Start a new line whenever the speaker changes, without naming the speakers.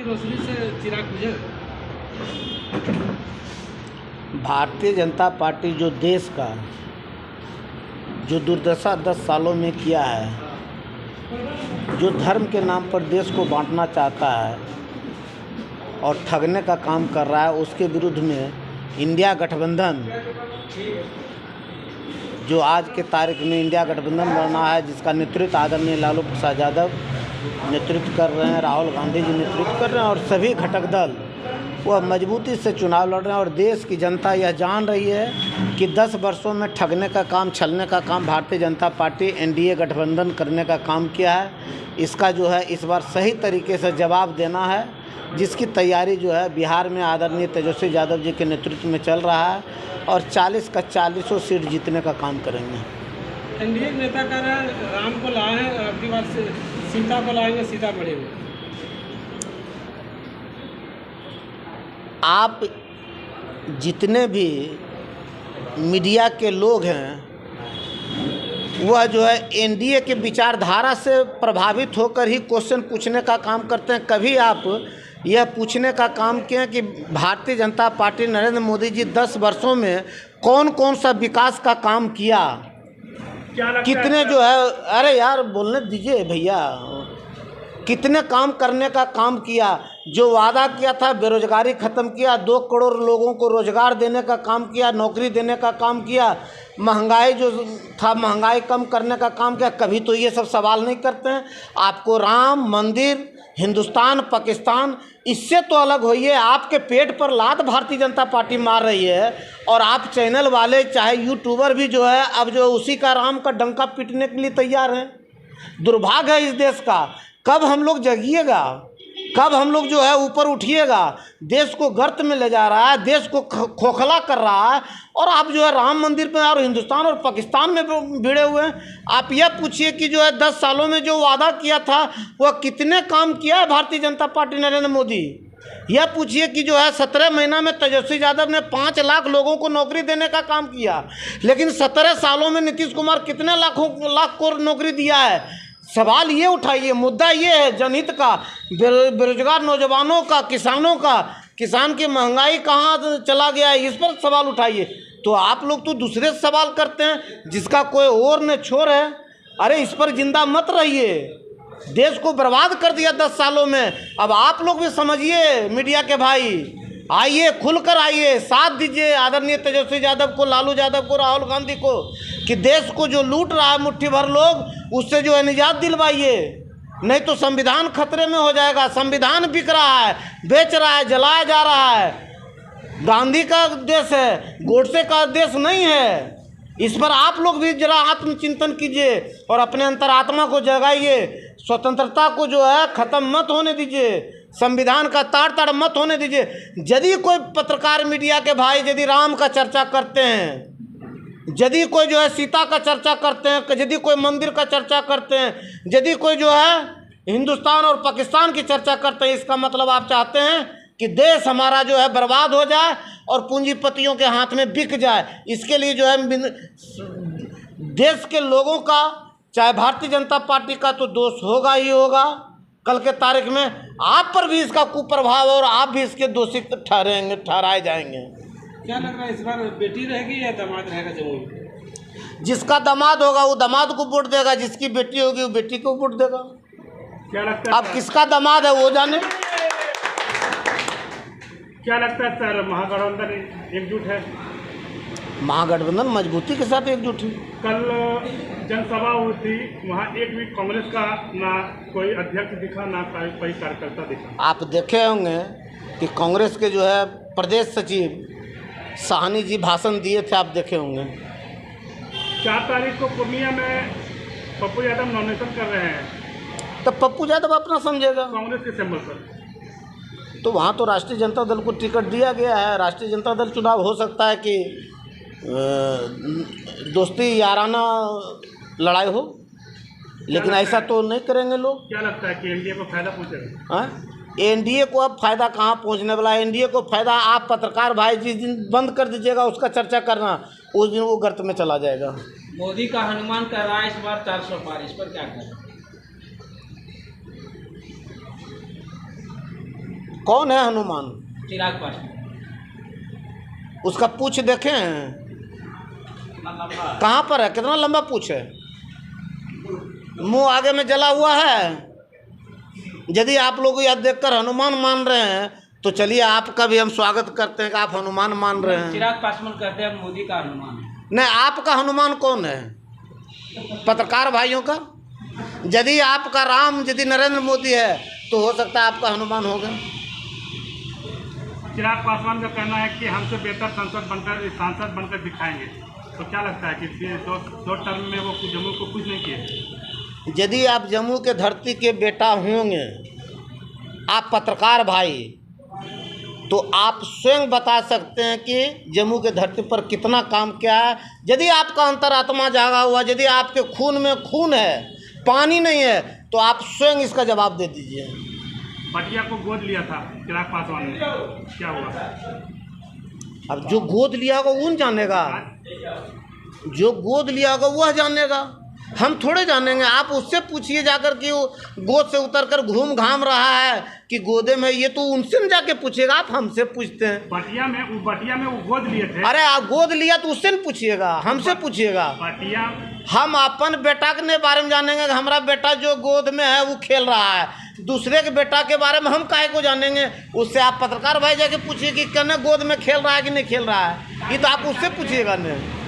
की रोशनी से चिराग बुझे।
भारतीय जनता पार्टी जो देश का जो दुर्दशा 10 सालों में किया है, जो धर्म के नाम पर देश को बांटना चाहता है और ठगने का काम कर रहा है, उसके विरुद्ध में इंडिया गठबंधन जो आज के तारीख में इंडिया गठबंधन बना है, जिसका नेतृत्व आदरणीय लालू प्रसाद यादव नेतृत्व कर रहे हैं, राहुल गांधी जी नेतृत्व कर रहे हैं और सभी घटक दल वह मजबूती से चुनाव लड़ रहे हैं। और देश की जनता यह जान रही है कि 10 वर्षों में ठगने का काम, छलने का काम भारतीय जनता पार्टी एनडीए गठबंधन करने का काम किया है। इसका जो है इस बार सही तरीके से जवाब देना है, जिसकी तैयारी जो है बिहार में आदरणीय तेजस्वी यादव जी के नेतृत्व में चल रहा है और 40 का 40 सीट जीतने का काम करेंगे।
एनडीए नेता कह रहे हैं राम को लाए हैं, अगली बार से सीता को लाएंगे, सीता बढ़ेंगे।
आप जितने भी मीडिया के लोग हैं वह जो है एनडीए के विचारधारा से प्रभावित होकर ही क्वेश्चन पूछने का काम करते हैं। कभी आप यह पूछने का काम किया कि भारतीय जनता पार्टी नरेंद्र मोदी जी 10 वर्षों में कौन कौन सा विकास का काम किया, कितने जो है, अरे यार बोलने दीजिए भैया, कितने काम करने का काम किया। जो वादा किया था बेरोजगारी ख़त्म किया, 2 करोड़ लोगों को रोज़गार देने का काम किया, नौकरी देने का काम किया, महंगाई जो था महंगाई कम करने का काम किया। कभी तो ये सब सवाल नहीं करते हैं। आपको राम मंदिर, हिंदुस्तान, पाकिस्तान, इससे तो अलग होइए। आपके पेट पर लात भारतीय जनता पार्टी मार रही है और आप चैनल वाले चाहे यूट्यूबर भी जो है अब जो उसी का राम का डंका पीटने के लिए तैयार हैं। दुर्भाग्य है इस देश का। कब हम लोग जगिएगा, कब हम लोग जो है ऊपर उठिएगा। देश को गर्त में ले जा रहा है, देश को खोखला कर रहा है और आप जो है राम मंदिर पे और हिंदुस्तान और पाकिस्तान में भिड़े हुए हैं। आप यह पूछिए कि जो है 10 सालों में जो वादा किया था वह कितने काम किया है भारतीय जनता पार्टी नरेंद्र मोदी। यह पूछिए कि जो है 17 महीना में तेजस्वी यादव ने 5 लाख लोगों को नौकरी देने का काम किया, लेकिन 17 सालों में नीतीश कुमार कितने लाख को नौकरी दिया है। सवाल ये उठाइए, मुद्दा ये है जनहित का, बेरोजगार नौजवानों का, किसानों का, किसान की महंगाई कहाँ चला गया है, इस पर सवाल उठाइए। तो आप लोग तो दूसरे से सवाल करते हैं जिसका कोई और न छोर है। अरे इस पर जिंदा मत रहिए, देश को बर्बाद कर दिया 10 सालों में। अब आप लोग भी समझिए, मीडिया के भाई आइए, खुलकर आइए, साथ दीजिए आदरणीय तेजस्वी यादव को, लालू यादव को, राहुल गांधी को, कि देश को जो लूट रहा है मुट्ठी भर लोग, उससे जो है निजात दिलवाइए, नहीं तो संविधान खतरे में हो जाएगा। संविधान बिक रहा है, बेच रहा है, जलाया जा रहा है। गांधी का देश है, गोडसे का देश नहीं है। इस पर आप लोग भी जरा आत्मचिंतन कीजिए और अपने अंतरात्मा को जगाइए। स्वतंत्रता को जो है ख़त्म मत होने दीजिए, संविधान का ताड़ मत होने दीजिए। यदि कोई पत्रकार मीडिया के भाई यदि राम का चर्चा करते हैं, यदि कोई जो है सीता का चर्चा करते हैं, यदि कोई मंदिर का चर्चा करते हैं, यदि कोई जो है हिंदुस्तान और पाकिस्तान की चर्चा करते हैं, इसका मतलब आप चाहते हैं कि देश हमारा जो है बर्बाद हो जाए और पूंजीपतियों के हाथ में बिक जाए। इसके लिए जो है देश के लोगों का, चाहे भारतीय जनता पार्टी का, तो दोष होगा ही होगा। कल के तारीख में आप पर भी इसका कुप्रभाव और आप भी इसके दोषी ठहराए जाएंगे।
क्या लग रहा है इस बार बेटी रहेगी या दामाद रहेगा जमुई?
जिसका दामाद होगा वो दामाद को वोट देगा, जिसकी बेटी होगी वो बेटी को वोट देगा।
क्या लगता है
अब किसका दामाद है वो जाने।
क्या लगता है सर, महागठबंधन एकजुट है?
महागठबंधन मजबूती के साथ एकजुट है।
कल जनसभा हुई थी, वहाँ एक भी कांग्रेस का ना कोई अध्यक्ष दिखा, ना कोई कार्यकर्ता दिखा।
आप देखे होंगे कि कांग्रेस के जो है प्रदेश सचिव साहनी जी भाषण दिए थे, आप देखे होंगे।
4 तारीख को पूर्णिया में पप्पू यादव नॉमिनेशन कर रहे हैं,
तो पप्पू यादव अपना समझेगा
कांग्रेस के सिंबल पर।
तो वहाँ तो राष्ट्रीय जनता दल को टिकट दिया गया है। राष्ट्रीय जनता दल चुनाव हो सकता है कि दोस्ती याराना लड़ाई हो, लेकिन ऐसा तो नहीं करेंगे लोग।
क्या लगता है कि एनडीए को फायदा पहुँचेगा?
हाँ, एनडीए को अब फायदा कहाँ पहुँचने वाला है। एनडीए को फायदा, आप पत्रकार भाई जिस दिन बंद कर दीजिएगा उसका चर्चा करना, उस दिन वो गर्त में चला जाएगा।
मोदी का हनुमान कह रहा है इस बार 400 पार, इस पर क्या करें?
कौन है हनुमान?
चिराग पासवान।
उसका पूछ देखें कहाँ पर है, कितना लंबा पूछ है, मुंह आगे में जला हुआ है। यदि आप लोग यह देखकर हनुमान मान रहे हैं तो चलिए आपका भी हम स्वागत करते हैं कि आप हनुमान मान रहे हैं।
चिराग पासवान कहते हैं मोदी का हनुमान है।
नहीं, आपका हनुमान कौन है? पत्रकार भाइयों का, यदि आपका राम यदि नरेंद्र मोदी है तो हो सकता है आपका हनुमान होगा।
चिराग पासवान का कहना है कि हमसे बेहतर सांसद बनकर दिखाएंगे, तो क्या लगता है कि दो टर्म में वो जम्मू को कुछ नहीं किए?
यदि आप जम्मू के धरती के बेटा होंगे, आप पत्रकार भाई, तो आप स्वयं बता सकते हैं कि जम्मू के धरती पर कितना काम किया है। यदि आपका अंतरात्मा जागा हुआ, यदि आपके खून में खून है, पानी नहीं है, तो आप स्वयं इसका जवाब दे दीजिए।
बटिया को गोद लिया था चिराग पासवान ने, क्या हुआ?
अब जो गोद लिया होगा वो जानेगा, जो गोद लिया होगा वह जानेगा, हम थोड़े जानेंगे। आप उससे पूछिए जाकर कि वो गोद से उतरकर घूम घाम रहा है कि गोदे में, ये तो उनसे न जाके पूछिएगा, आप हमसे पूछते हैं।
बटिया में वो गोद लिए थे।
अरे आप गोद लिया तो उससे न पूछिएगा, हमसे पूछिएगा।
बटिया
हम अपन बेटा के बारे में जानेंगे कि हमारा बेटा जो गोद में है वो खेल रहा है, दूसरे के बेटा के बारे में हम काहे को जानेंगे? उससे आप पत्रकार भाई जाके पूछिए कि कहना गोद में खेल रहा है कि नहीं खेल रहा है, ये तो आप उससे पूछिएगा नहीं।